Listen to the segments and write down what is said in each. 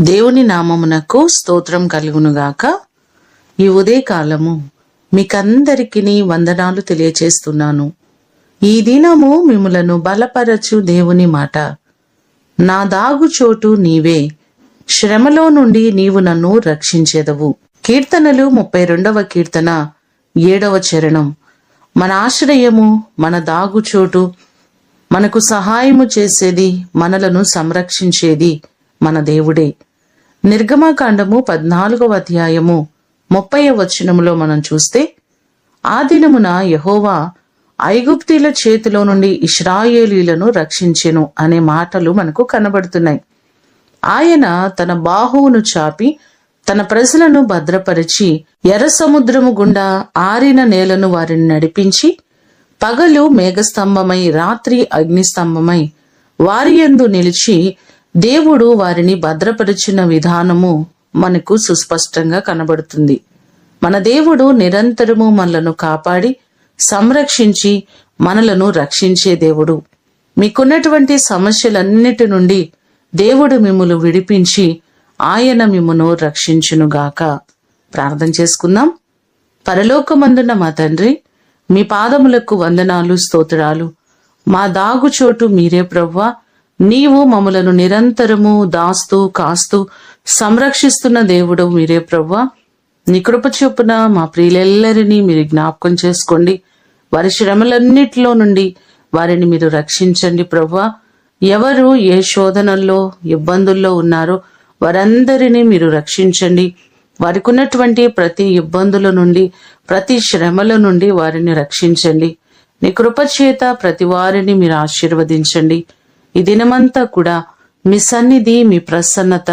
దేవుని నామమునకు స్తోత్రం కలుగునుగాక. ఈ ఉదయకాలము మీకందరికీ వందనాలు తెలియచేస్తున్నాను. ఈ దినము మిమ్ములను బలపరచు దేవుని మాట. నా దాగుచోటు నీవే, శ్రమలో నుండి నీవు నన్ను రక్షించెదవు. కీర్తనలు 32వ కీర్తన 7వ చరణం. మన ఆశ్రయము, మన దాగుచోటు, మనకు సహాయము చేసేది, మనలను సంరక్షించేది మన దేవుడే. నిర్గమకాండము 14వ అధ్యాయము 30వ వచనములో మనం చూస్తే, ఆ దినమున యెహోవా ఐగుప్తీల చేతిలో నుండి ఇశ్రాయేలీలను రక్షించెను అనే మాటలు మనకు కనబడుతున్నాయి. ఆయన తన బాహువును చాపి తన ప్రజలను భద్రపరిచి ఎర్ర సముద్రము గుండా ఆరిన నేలను వారిని నడిపించి, పగలు మేఘస్తంభమై రాత్రి అగ్నిస్తంభమై వారి యందు నిలిచి దేవుడు వారిని భద్రపరిచిన విధానము మనకు సుస్పష్టంగా కనబడుతుంది. మన దేవుడు నిరంతరము మనలను కాపాడి సంరక్షించి మనలను రక్షించే దేవుడు. మీకున్నటువంటి సమస్యలన్నిటి నుండి దేవుడు మిమ్మును విడిపించి ఆయన మిమ్మును రక్షించునుగాక. ప్రార్థన చేసుకుందాం. పరలోకమందున్న మా తండ్రి, మీ పాదములకు వందనాలు, స్తోత్రాలు. మా దాగుచోటు మీరే ప్రభువా. నీవు మమ్మలను నిరంతరము దాస్తూ కాస్తూ సంరక్షిస్తున్న దేవుడు మీరే ప్రభువా. నీ కృప చొప్పున మా ప్రియులెల్లరినీ మీరు జ్ఞాపకం చేసుకోండి. వారి శ్రమలన్నిటిలో నుండి వారిని మీరు రక్షించండి ప్రభువా. ఎవరు ఏ శోధనల్లో ఇబ్బందుల్లో ఉన్నారో వారందరినీ మీరు రక్షించండి. వారికి ఉన్నటువంటి ప్రతి ఇబ్బందుల నుండి, ప్రతి శ్రమల నుండి వారిని రక్షించండి. నీ కృప చేత ప్రతి వారిని మీరు ఆశీర్వదించండి. ఈ దినమంతా కూడా మీ సన్నిధి, మీ ప్రసన్నత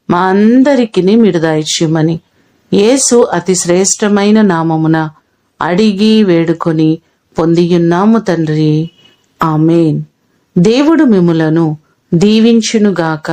మా అందరికీ మీరు దయచేయమని యేసు అతి శ్రేష్టమైన నామమున అడిగి వేడుకొని పొందియున్నాము తండ్రి. ఆమేన్. దేవుడు మిమ్ములను దీవించునుగాక.